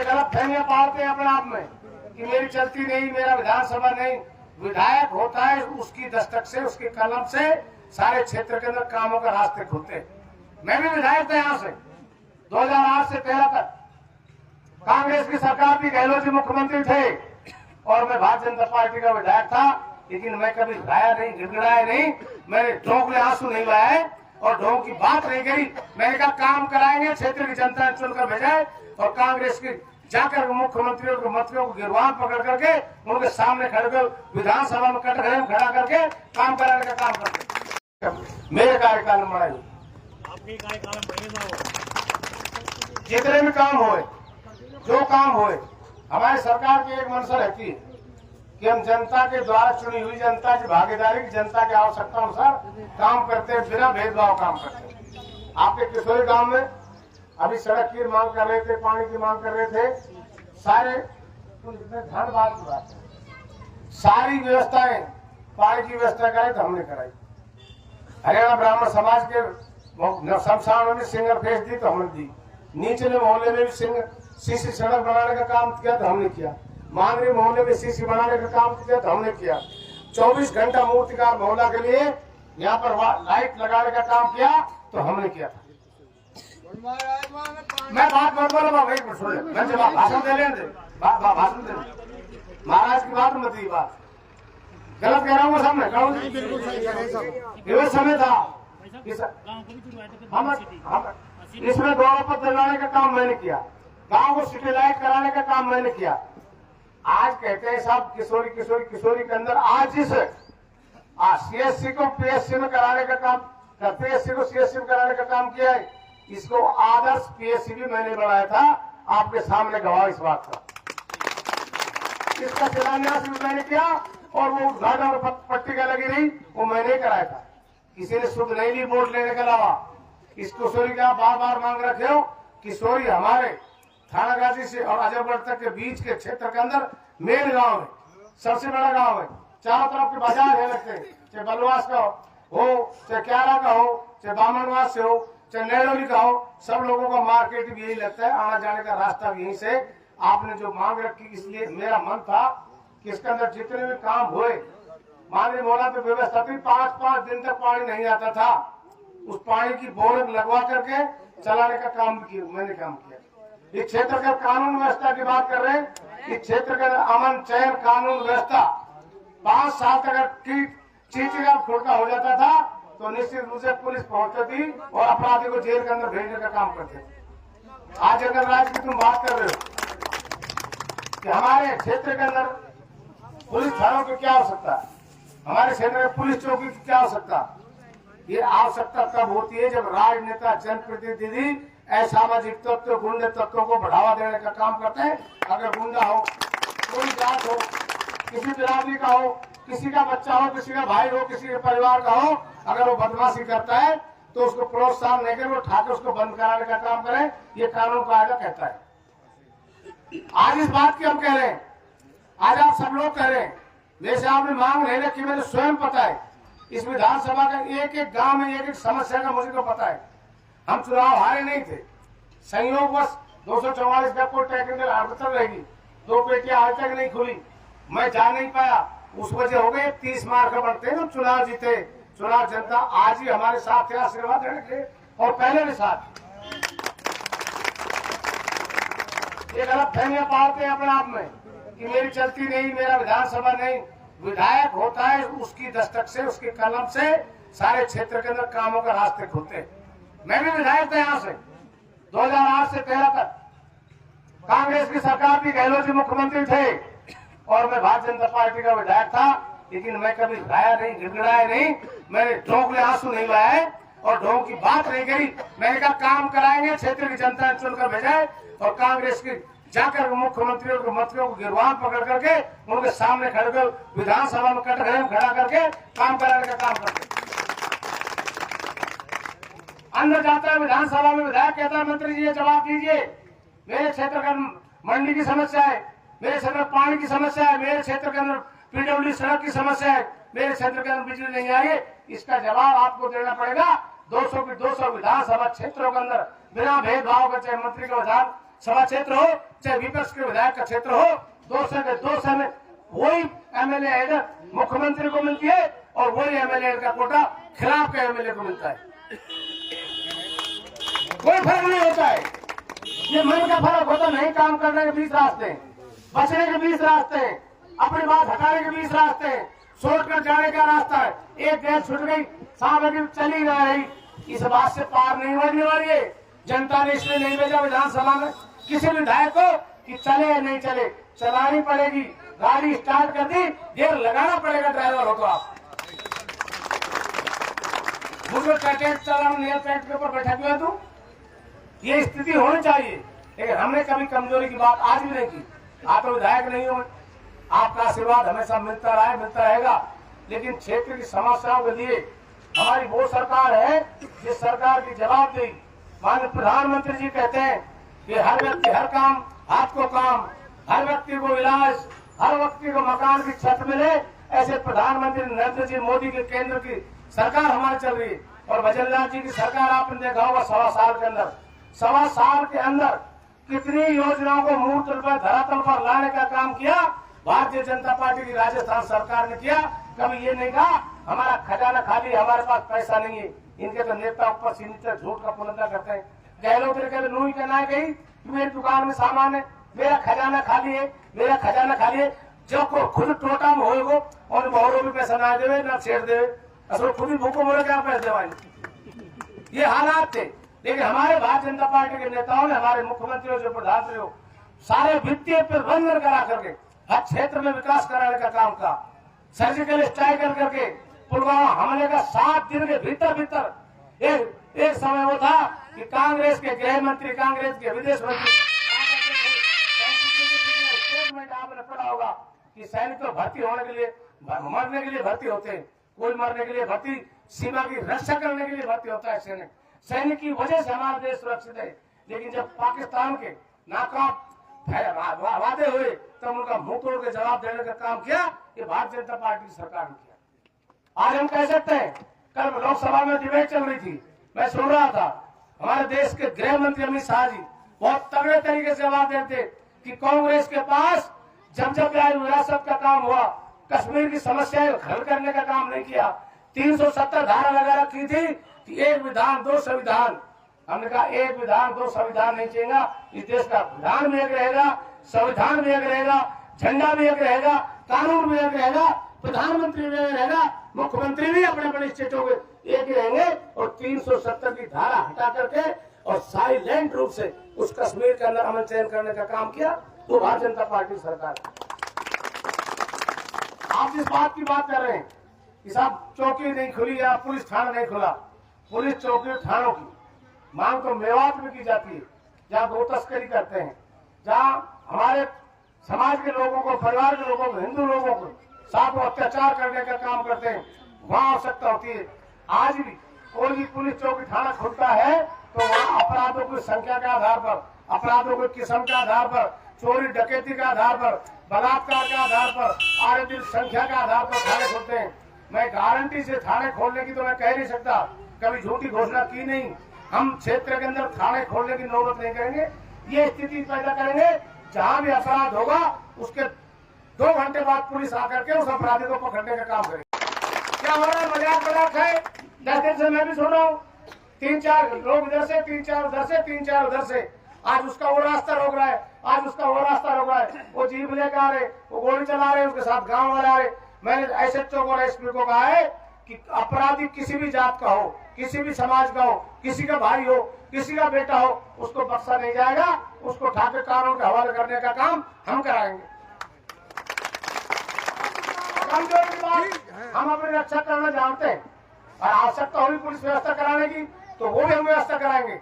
ये गलत फहमियां पालते हैं अपने आप में कि मेरी चलती नहीं, मेरा विधानसभा नहीं। विधायक होता है उसकी दस्तक से, उसके कलम से सारे क्षेत्र के अंदर कामों का रास्ते खुलते हैं। मैं भी विधायक था यहाँ से 2008 से 13 तक। कांग्रेस की सरकार थी, गहलोत जी मुख्यमंत्री थे और मैं भारतीय जनता पार्टी का विधायक था, लेकिन मैं कभी गाया नहीं, गिड़गिड़ाया नहीं, मैंने ढोंक आंसू नहीं लाए और ढोंक की बात नहीं करी। मैंने कहा काम कराएंगे, क्षेत्र की जनता ने चुनकर भेजा और कांग्रेस की जाकर मुख्यमंत्रियों को मंत्रियों को गिरवान पकड़ करके उनके सामने खड़े कर विधानसभा में कटघरे में खड़ा करके काम कराने का काम करते। मेरे कार्यकाल में बढ़ाई, आपके कार्यकाल में बढ़ेगा जितने भी काम होए, जो काम होए, हमारी सरकार की एक मंशा रहती है कि हम जनता के द्वारा चुनी हुई जनता की भागीदारी की, जनता की आवश्यकता अनुसार काम करते हैं, बिना भेदभाव काम करते हैं। आपके किशोरी गांव में अभी सड़क की मांग कर रहे थे, पानी की मांग कर रहे थे, सारे धन्यवाद की बात है, सारी व्यवस्थाएं पानी की व्यवस्था कराई तो हमने कराई। हरियाणा ब्राह्मण समाज के शमशान में सिंगल फेस दी तो हमने दी। निचले मोहल्ले में भी सीसी सड़क बनाने का काम किया तो हमने किया। मांगरी मोहल्ले में सीसी बनाने का काम किया तो हमने किया। 24 घंटा मूर्तिकार मोहल्ला के लिए यहाँ पर लाइट लगाने का काम किया तो हमने किया था। मैं बात मत बोलो बाबा, एक मिनट सुन ले, मैं जब भाषण दे लेंगे भाषण दे, महाराज की बात मत, बात गलत कह रहा हूँ सामने समय था इसमें दोनों पद दिलाने का काम मैंने किया, गांव को सिटी लाइट कराने का काम मैंने किया। आज कहते हैं साहब किशोरी किशोरी किशोरी के अंदर आज जिस सीएससी को पीएससी में कराने का काम, पीएससी को सीएससी में कराने का काम किया है, इसको आदर्श पीएससी भी मैंने बनाया था, आपके सामने गवाह इस बात का। इसका शिलान्यास भी मैंने किया और वो उद्घाटन और पट्टी का लगी रही वो मैंने कराया था। किसी ने शुद्ध नहीं ली वोट लेने के अलावा। इस किशोरी का बार बार मांग रखे हो, किशोरी हमारे थानागाजी से और अजयगढ़ तक के बीच के क्षेत्र के अंदर मेन गांव है, सबसे बड़ा गांव है। चारों तरफ के बाजार है लगते हैं, चाहे बलवास का हो, चाहे क्यारा का हो, चाहे बामनवास से हो, चाहे नेड़ोली का हो, सब लोगों का मार्केट भी यही लगता है, आना जाने का रास्ता भी यहीं से। आपने जो मांग रखी, इसलिए मेरा मन था कि इसके अंदर जितने भी काम हुए, माननीय मोहल्ला पे व्यवस्था थी, 5-5 दिन तक पानी नहीं आता था, उस पानी की बोरिंग लगवा करके चलाने का काम भी किया, मैंने काम किया। इस क्षेत्र के कानून व्यवस्था की बात कर रहे हैं, इस क्षेत्र के अमन चयन कानून व्यवस्था 5 साल तक अगर चीटी का खुड़का हो जाता था तो निश्चित रूप से पुलिस पहुंचती थी और अपराधी को जेल के अंदर भेजने का काम करते थे। आज अगर राज्य की तुम बात कर रहे हो कि हमारे क्षेत्र के अंदर पुलिस थानों की क्या आवश्यकता है, हमारे क्षेत्र में पुलिस चौकी की क्या आवश्यकता, ये आवश्यकता तब होती है जब राजनेता जनप्रतिनिधि असामाजिक तत्व गुंडे तत्वों को बढ़ावा देने का काम करते हैं। अगर गुंडा हो, कोई जात हो, किसी बिरादरी का हो, किसी का बच्चा हो, किसी का भाई हो, किसी के परिवार का हो, अगर वो बदमाशी करता है तो उसको प्रोत्साहन देकर वो ठाकर उसको बंद कराने का काम करें, ये कानून कायदा कहता है। आज इस बात की हम कह रहे हैं, आज आप सब लोग कह रहे हैं, जैसे आपने मांग नहीं रखी, मुझे स्वयं पता है इस विधानसभा का एक एक गांव में एक एक समस्या का मुझे तो पता है। हम चुनाव हारे नहीं थे, संयोगवश 244 का कोई टेक्निकल आर्बिटर रहेगी, 2 पेटियां आज तक नहीं खुली, मैं जा नहीं पाया, उस वजह हो गई 30 मार्क बढ़ते हैं तो चुनाव जीते। चुनाव जनता आज ही हमारे साथ है, आशीर्वाद देने के और पहले भी साथ। ये गलत फहमियां पालते हैं अपने आप में कि मेरी चलती नहीं, मेरा विधानसभा नहीं। विधायक होता है उसकी दस्तक से, उसके कलम से सारे क्षेत्र के अंदर कामों का रास्ते खुलते हैं। मैं भी विधायक था यहाँ से 2008 से 13 तक। कांग्रेस की सरकार थी, गहलोत जी मुख्यमंत्री थे और मैं भारतीय जनता पार्टी का विधायक था, लेकिन मैं कभी गाया नहीं, गिड़गिड़ाया नहीं, मैंने ढोंक आंसू नहीं लाए और ढोंक की बात नहीं करी। मैंने कहा काम कराएंगे, क्षेत्र की जनता ने चुनकर भेजा और कांग्रेस की जाकर मुख्यमंत्रियों को मंत्रियों को गिरवान पकड़ करके उनके सामने खड़े कर विधानसभा में कटघरे में खड़ा करके काम कराने का काम करते। अंदर जाता है विधानसभा में, विधायक कहता है मंत्री जी ये जवाब दीजिए, मेरे क्षेत्र का मंडी की समस्या है, मेरे क्षेत्र में पानी की समस्या है, मेरे क्षेत्र के अंदर पीडब्ल्यू सड़क की समस्या है, मेरे क्षेत्र के अंदर बिजली नहीं आई है, इसका जवाब आपको देना पड़ेगा। 200 की 200 विधानसभा क्षेत्रों के अंदर बिना भेदभाव के, चाहे मंत्री का विधान सभा क्षेत्र हो, चाहे विपक्ष के विधायक का क्षेत्र हो, 200 में वही एमएलए एडर मुख्यमंत्री को मिलती है और वही एमएलए का कोटा खिलाफ का एमएलए को मिलता है। कोई फर्क नहीं होता है। ये मन का फर्क होता नहीं। काम करने के 20 रास्ते हैं, बचने के 20 रास्ते हैं, अपनी बात हटाने के 20 रास्ते हैं, शॉर्टकट जाने का रास्ता है। एक गैस छूट गई, साहब अभी चली ना रही, इस बात से पार नहीं बढ़ने वाली है। जनता ने इसलिए नहीं भेजा विधानसभा में किसी विधायक को कि चले या नहीं चले, चलानी पड़ेगी। गाड़ी स्टार्ट कर दी, देर लगाना पड़ेगा ड्राइवर हो तो आप। मुझे पैकेट चलाना नहीं, पैकेट के ऊपर बैठा क्यों है तू? ये स्थिति होनी चाहिए। लेकिन हमने कभी कमजोरी की बात आज भी नहीं की। आप तो विधायक नहीं हो, आपका आशीर्वाद हमेशा मिलता रहा है, मिलता रहेगा। लेकिन क्षेत्र की समस्याओं के लिए हमारी वो सरकार है जिस सरकार की जवाबदेही माननीय प्रधानमंत्री जी कहते हैं कि हर व्यक्ति हर काम, हाथ को काम, हर व्यक्ति को इलाज, हर व्यक्ति को मकान की छत मिले। ऐसे प्रधानमंत्री नरेंद्र जी मोदी के केंद्र की सरकार हमारी चल रही है। और भजनलाल जी की सरकार आपने देखा होगा 1.25 साल के अंदर, 1.25 साल के अंदर कितनी योजनाओं को मूर्त पर धरातल पर लाने का काम किया भारतीय जनता पार्टी की राजस्थान सरकार ने किया। कभी ये नहीं कहा हमारा खजाना खाली, हमारे पास पैसा नहीं है। इनके तो नेता ऊपर से नीचे झूठ का पुलंदा करते हैं। गहलोत ने कहते नूही कहना है गई, मेरी दुकान में सामान है, मेरा खजाना खाली है, मेरा खजाना खाली है। जो को खुद टोटा में होएगो और बहुरों भी पैसा ना देवे ना छेड़ देवे, असल खुद ही भूखो बोले क्या पैसे देवाएंगे। ये हालात थे। लेकिन हमारे भारतीय जनता पार्टी के नेताओं ने, हमारे मुख्यमंत्री जो प्रधानमंत्री हो, सारे वित्तीय प्रबंधन करा करके हर क्षेत्र में विकास कराने का काम का। सर्जिकल स्ट्राइक करके पुलवामा हमले का 7 दिन के भीतर एक समय वो था कि कांग्रेस के गृह मंत्री, कांग्रेस के विदेश मंत्री स्टेटमेंट आपने पढ़ा होगा कि सैनिक तो भर्ती होने के लिए, मरने के लिए भर्ती होते हैं। कोई मरने के लिए भर्ती, सीमा की रक्षा करने के लिए भर्ती होता है सैनिक। सैनिक की वजह से हमारा देश सुरक्षित है। लेकिन जब पाकिस्तान के नाकाम वादे हुए तब उनका मुंह तोड़ के जवाब देने का काम किया ये भारतीय जनता पार्टी की सरकार ने किया। आज हम कह सकते हैं, कल लोकसभा में डिबेट चल रही थी, मैं सुन रहा था, हमारे देश के गृह मंत्री अमित शाह जी बहुत तगड़े तरीके से जवाब देते कि कांग्रेस के पास जब विरासत का काम हुआ, कश्मीर की समस्याएं हल करने का काम नहीं किया। 370 धारा लगा रखी थी कि एक विधान 2 संविधान। हमने कहा एक विधान 2 संविधान नहीं चाहिए। इस देश का विधान भी एक रहेगा, संविधान भी एक रहेगा, झंडा भी एक रहेगा, कानून भी एक रहेगा, प्रधानमंत्री भी एक रहेगा, मुख्यमंत्री भी अपने अपने स्टेटों के एक ही रहेंगे। और 370 की धारा हटा करके और साइलेंट रूप से उस कश्मीर के अंदर अमन चयन करने का काम किया तो भारतीय जनता पार्टी सरकार। आप जिस बात की बात कर रहे हैं कि साहब चौकी नहीं खुली या पुलिस थाना नहीं खुला, पुलिस चौकी थानों की मांग तो मेवात में की जाती है, जहाँ गो तस्करी करते हैं, जहाँ हमारे समाज के लोगों को, परिवार के लोगों को, हिंदू लोगों को साथ में अत्याचार करने का काम करते हैं, वहाँ आवश्यकता होती है। आज भी कोई भी पुलिस चौकी थाना खुलता है तो वहाँ अपराधों की संख्या के आधार पर, अपराधों की किस्म के आधार पर, चोरी डकैती के आधार पर, बलात्कार के आधार पर, आए दिन संख्या के आधार पर थाने खुलते हैं। मैं गारंटी से थाने खोलने की तो मैं कह नहीं सकता, कभी झूठी घोषणा की नहीं। हम क्षेत्र के अंदर थाने खोलने की नौबत नहीं करेंगे। ये स्थिति पैदा करेंगे जहां भी अपराध होगा उसके 2 घंटे बाद पुलिस आकर के उस अपराधी को पकड़ने का काम करेगी। क्या हो रहा है? मजाक है। 10 दिन से मैं भी सुन रहा हूँ, 3-4 लोग इधर से, 3-4 उधर से, 3-4 उधर से। आज उसका वो रास्ता रोक रहा है, आज उसका वो रास्ता रोक रहा है, वो जीप लेकर आ रहे, वो गोली चला रहे, उसके साथ गाँव वाले आ रहे। मैंने एसएचओ और एसपी को कहा है कि अपराधी किसी भी जात का हो, किसी भी समाज का हो, किसी का भाई हो, किसी का बेटा हो, उसको बख्शा नहीं जाएगा। उसको ठाकुर कानून के हवाले करने का काम हम कराएंगे। कमजोर की बात, हम अपनी रक्षा करना जानते हैं और आवश्यकता होगी पुलिस व्यवस्था कराने की तो वो भी हम व्यवस्था कराएंगे।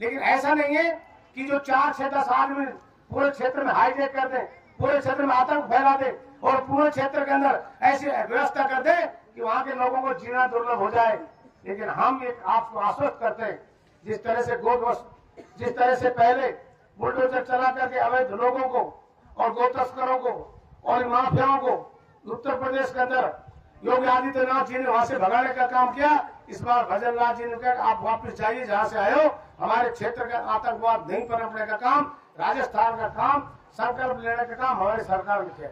लेकिन ऐसा नहीं है कि जो 4-6-10 आदमी पूरे क्षेत्र में हाईजैक कर दे, पूरे क्षेत्र में आतंक फैला दे और पूरे क्षेत्र के अंदर ऐसी व्यवस्था कर दे कि वहां के लोगों को जीना दुर्लभ हो जाए। लेकिन हम एक आपको आश्वस्त करते हैं, जिस तरह से पहले बुलडोजर चला करके अवैध लोगों को और गो तस्करों को और माफियाओं को उत्तर प्रदेश के अंदर योगी आदित्यनाथ जी ने वहां से भगाने का काम किया, इस बार भजनलाल जी ने कहा आप वापस जाइए जहां से आए हो, हमारे क्षेत्र का आतंकवाद नहीं पनपने का काम राजस्थान का काम, संकल्प लेने का काम हमारी सरकार ने किया।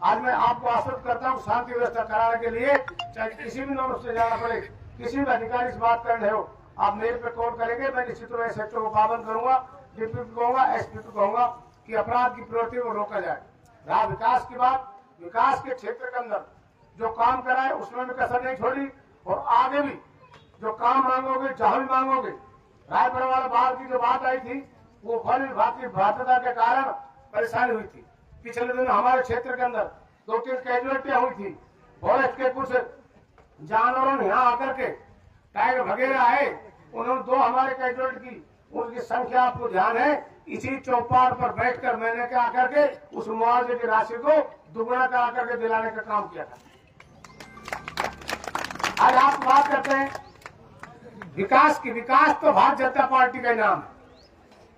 आज मैं आपको आश्वस्त करता हूँ, शांति व्यवस्था कराने के लिए चाहे किसी भी नंबर से जाना पड़े, किसी भी अधिकारी से बात करने हो, आप मेरे पे कॉल करेंगे। मैं निश्चित रूप से सेक्टर को पाबंद करूंगा, डिप्टी को कहूंगा, एसपी को कहूंगा कि अपराध की प्रवृत्ति को रोका जाए। रहा विकास की बात, विकास के क्षेत्र के अंदर जो काम कराए उसमें भी कसर नहीं छोड़ी, और आगे भी जो काम मांगोगे, जहां भी मांगोगे। रायपुर वाला बाढ़ की जो बात आई थी, वो वन विभाग की भ्रातृता के कारण परेशानी हुई थी। पिछले दिनों हमारे क्षेत्र के अंदर 2-3 कैजुअलिटियां हुई थी। फॉरेस्ट के कुछ जानवरों ने यहाँ आकर के टाइगर वगैरह आए, उन्होंने 2 हमारे कैजुअलिटी की, उनकी संख्या आपको ध्यान है। इसी चौपाल पर बैठकर मैंने क्या करके उस मुआवजे की राशि को दुगना करा करके दिलाने का काम किया था। आज आप बात करते हैं विकास की। विकास तो भारतीय जनता पार्टी का नाम है।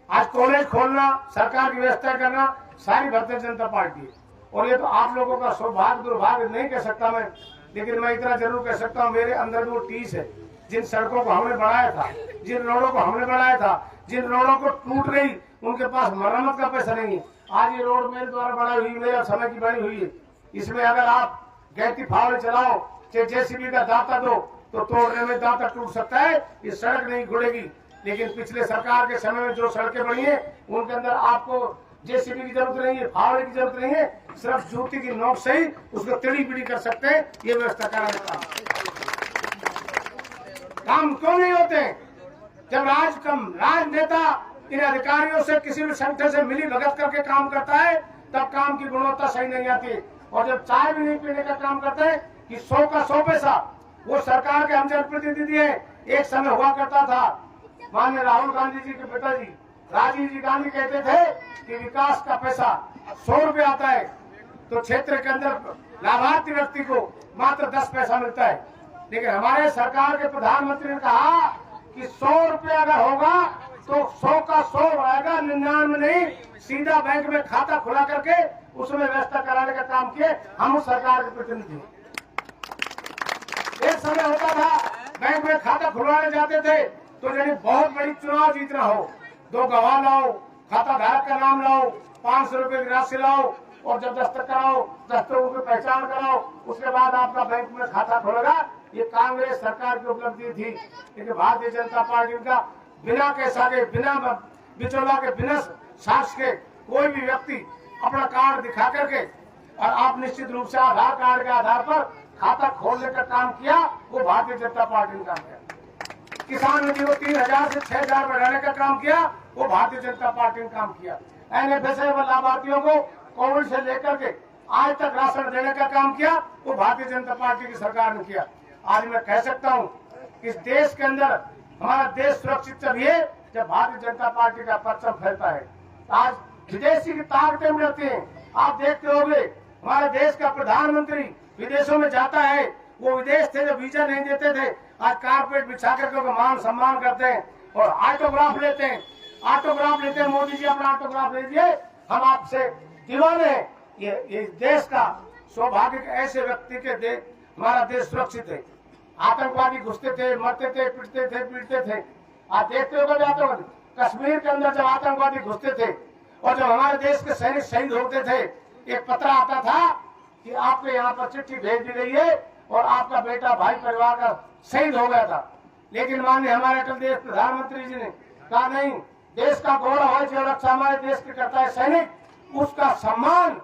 आज कॉलेज खोलना, सरकार की व्यवस्था करना, सारी भारतीय जनता पार्टी है। और ये तो आप लोगों का सौभाग्य दुर्भाग्य नहीं कह सकता मैं, लेकिन मैं इतना जरूर कह सकता हूँ, मेरे अंदर वो टीस है। जिन सड़कों को हमने बढ़ाया था, जिन रोडों को हमने बढ़ाया था, जिन रोडों को टूट गई, उनके पास मरम्मत का पैसा नहीं है। आज ये रोड मेरे द्वारा बनाई हुई, मेरे समय की बनी हुई है। इसमें अगर आप गैती फावड़े चलाओ, चाहे जेसीबी का दाता दो, तो तोड़ने में दाता टूट सकता है, ये सड़क नहीं घुड़ेगी। लेकिन पिछले सरकार के समय में जो सड़कें बनी है, उनके अंदर आपको जेसीबी की जरूरत नहीं है, फावड़े की जरूरत नहीं है, सिर्फ जूती की नोक से ही उसको टेढ़ी पीढ़ी कर सकते हैं। ये व्यवस्था कराने का काम क्यों नहीं होते? जब राजनेता इन अधिकारियों से किसी भी संगठन से मिली भगत करके काम करता है, तब काम की गुणवत्ता सही नहीं आती। और जब चाय भी नहीं पीने का काम करते हैं कि 100 का 100 पैसा, वो सरकार के हम जनप्रतिनिधि हैं। एक समय हुआ करता था, माननीय राहुल गांधी जी के पिताजी राजीव जी गांधी कहते थे कि विकास का पैसा 100 रुपये आता है, तो क्षेत्र के अंदर लाभार्थी व्यक्ति को मात्र 10 पैसा मिलता है। लेकिन हमारे सरकार के प्रधानमंत्री ने कहा कि 100 रुपया अगर होगा तो 100 का 100 आएगा, 99 नहीं, सीधा बैंक में खाता खुला करके उसमें व्यवस्था कराने का काम किए हम उस सरकार के प्रतिनिधि। एक समय होता था बैंक में खाता खुलवाने जाते थे तो यदि बहुत बड़ी चुनाव जीतना हो, 2 गवाह लाओ, खाता धारक का नाम लाओ, 500 रुपए की राशि लाओ, और जब दस्तखत कराओ, दस्तखतों की पहचान कराओ, उसके बाद आपका बैंक में खाता खुलेगा। ये कांग्रेस सरकार की उपलब्धि थी। लेकिन भारतीय जनता पार्टी का बिना कैसा के, बिना बिचौला के, बिना साक्ष्य के कोई भी व्यक्ति अपना कार्ड दिखा करके, और आप निश्चित रूप से आधार कार्ड के आधार पर खाता खोलने का काम किया, वो भारतीय जनता पार्टी ने काम किया। किसान निधि को 3000 से 6000 बढ़ाने का काम किया, वो भारतीय जनता पार्टी ने काम किया। एनएफएसए लाभार्थियों को कोविड से लेकर के आज तक राशन देने का काम किया, वो भारतीय जनता पार्टी की सरकार ने किया। आज मैं कह सकता हूँ कि इस देश के अंदर हमारा देश सुरक्षित तभी है जब भारतीय जनता पार्टी का परचम फैलता है। आज विदेशी की ताकतें मिलती हैं। आप देखते होंगे हमारे देश का प्रधानमंत्री विदेशों में जाता है, वो विदेश थे जो वीजा नहीं देते थे, आज कारपेट बिछा करके मान सम्मान करते हैं और ऑटोग्राफ लेते हैं। ऑटोग्राफ लेते हैं, मोदी जी अपना ऑटोग्राफ लीजिए, हम आपसे दीवाने हैं। ये देश का सौभाग्य ऐसे व्यक्ति के हमारा देश सुरक्षित है। आतंकवादी घुसते थे, मरते थे, पीटते थे। आप देखते हो आतंकवादी कश्मीर के अंदर जब आतंकवादी घुसते थे और जब हमारे देश के सैनिक शहीद होते थे, एक पत्र आता था कि आपके यहाँ पर चिट्ठी भेज दी गई है और आपका बेटा भाई परिवार का शहीद हो गया था। लेकिन माननीय हमारे अटल देश प्रधानमंत्री जी ने कहा नहीं, देश का गौरव है जो रक्षा हमारे देश के करता है सैनिक, उसका सम्मान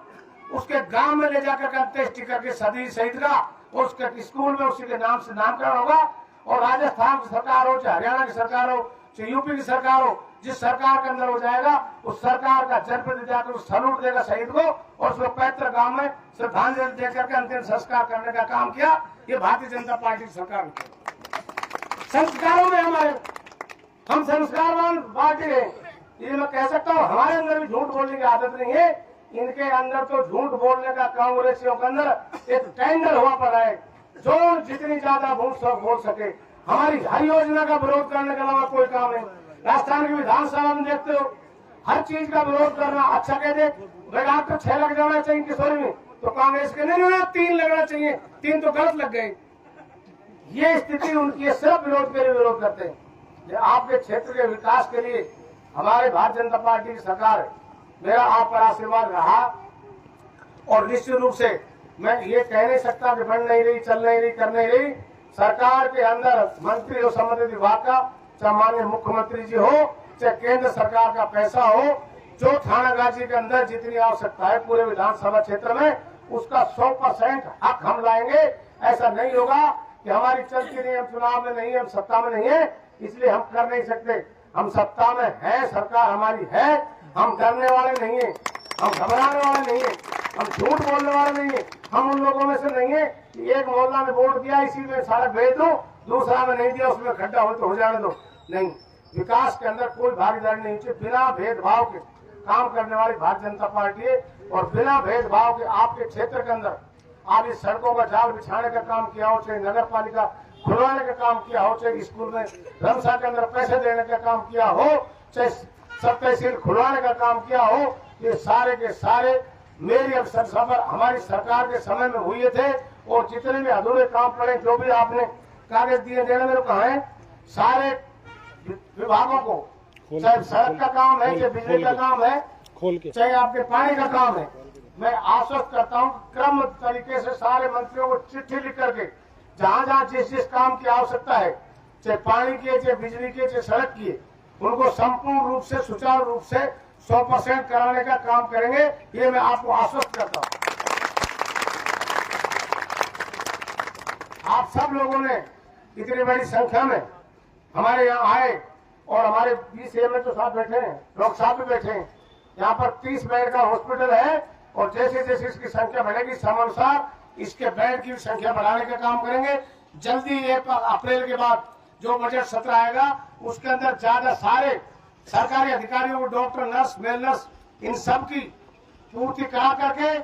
उसके गांव में ले जाकर अंत्येष्टि करके सदी शहीद का और उसके स्कूल में उसी के नाम से नामकरण होगा। और राजस्थान की सरकार हो, चाहे हरियाणा की सरकार हो, चाहे यूपी की सरकार हो, जिस सरकार के अंदर हो जाएगा उस सरकार का जनप्रतिनिधि जाकर सैल्यूट देगा शहीद को और उसको पैतृक गांव में श्रद्धांजलि देकर के अंतिम संस्कार करने का काम किया। ये भारतीय जनता पार्टी की सरकार ने। संस्कारों में हम संस्कारवान पार्टी है, ये मैं कह सकता हूँ। हमारे अंदर भी झूठ बोलने की आदत नहीं है, इनके अंदर तो झूठ बोलने का कांग्रेसियों के अंदर एक टेंडर हुआ पड़ा है, जो जितनी ज्यादा बोल सके। हमारी हर योजना का विरोध करने के अलावा कोई काम नहीं। राजस्थान की विधानसभा में देखते हो, हर चीज का विरोध करना। अच्छा कह दे भाई आपको 6 लग जाना चाहिए किशोरी में, तो कांग्रेस के नहीं 3 लगना चाहिए, 3 तो गलत लग गए। ये स्थिति उनकी, सिर्फ विरोध के लिए विरोध करते हैं। आपके क्षेत्र के विकास के लिए हमारे भारतीय जनता पार्टी की सरकार है, मेरा आप पर आशीर्वाद रहा और निश्चित रूप से मैं ये कह नहीं सकता कि बढ़ नहीं रही, चल नहीं रही, कर नहीं रही। सरकार के अंदर मंत्री और संबंधित विभाग का, चाहे माननीय मुख्यमंत्री जी हो, चाहे केंद्र सरकार का पैसा हो, जो थानागाजी के अंदर जितनी आवश्यकता है पूरे विधानसभा क्षेत्र में, उसका 100% हक हम लाएंगे। ऐसा नहीं होगा कि हमारी चलती नहीं, हम चुनाव में नहीं है, हम सत्ता में नहीं है, इसलिए हम कर नहीं सकते। हम सत्ता में है, सरकार हमारी है, हम डरने वाले नहीं है, हम घबराने वाले नहीं है, हम झूठ बोलने वाले नहीं है। हम उन लोगों में से नहीं है कि एक मोहल्ला में वोट दिया इसी में सड़क भेज दो, दूसरा में नहीं दिया उसमें खड्डा हो तो हो जाने दो। नहीं, विकास के अंदर कोई भागीदारी नहीं चाहिए। बिना भेदभाव के काम करने वाली भारतीय जनता पार्टी है और बिना भेदभाव के आपके क्षेत्र के अंदर आप इस सड़कों का जाल बिछाने का काम किया हो, चाहे नगर पालिका खुलवाने का काम किया हो, चाहे स्कूल में रमसा के अंदर पैसे देने का काम किया हो, चाहे सब तहसील खुलवाने का काम किया हो, ये सारे के सारे मेरी अब सफर हमारी सरकार के समय में हुए थे। और जितने भी अधूरे काम पड़े, जो भी आपने कागज दिए देने में कहा है, सारे विभागों को, चाहे सड़क का काम है, चाहे बिजली का काम है, चाहे आपके पानी का काम है, मैं आश्वस्त करता हूं क्रम तरीके से सारे मंत्रियों को चिट्ठी लिख करके जहां जहां जिस जिस काम की आवश्यकता है, चाहे पानी की, चाहे बिजली की, चाहे सड़क की, उनको संपूर्ण रूप से सुचारू रूप से 100% कराने का काम करेंगे। ये मैं आपको आश्वस्त करता हूं। आप सब लोगों ने इतनी बड़ी संख्या में हमारे यहाँ आए और हमारे 20 एमएलए तो साथ बैठे हैं, लोग साथ भी बैठे हैं। यहाँ पर 30 बेड का हॉस्पिटल है और जैसे जैसे इसकी संख्या बढ़ेगी समानुसार इसके बेड की संख्या बढ़ाने का काम करेंगे। जल्दी 1 अप्रैल के बाद जो बजट सत्र आएगा उसके अंदर ज्यादा सारे सरकारी अधिकारियों को, डॉक्टर, नर्स, मेल नर्स, इन सब की पूर्ति करा करके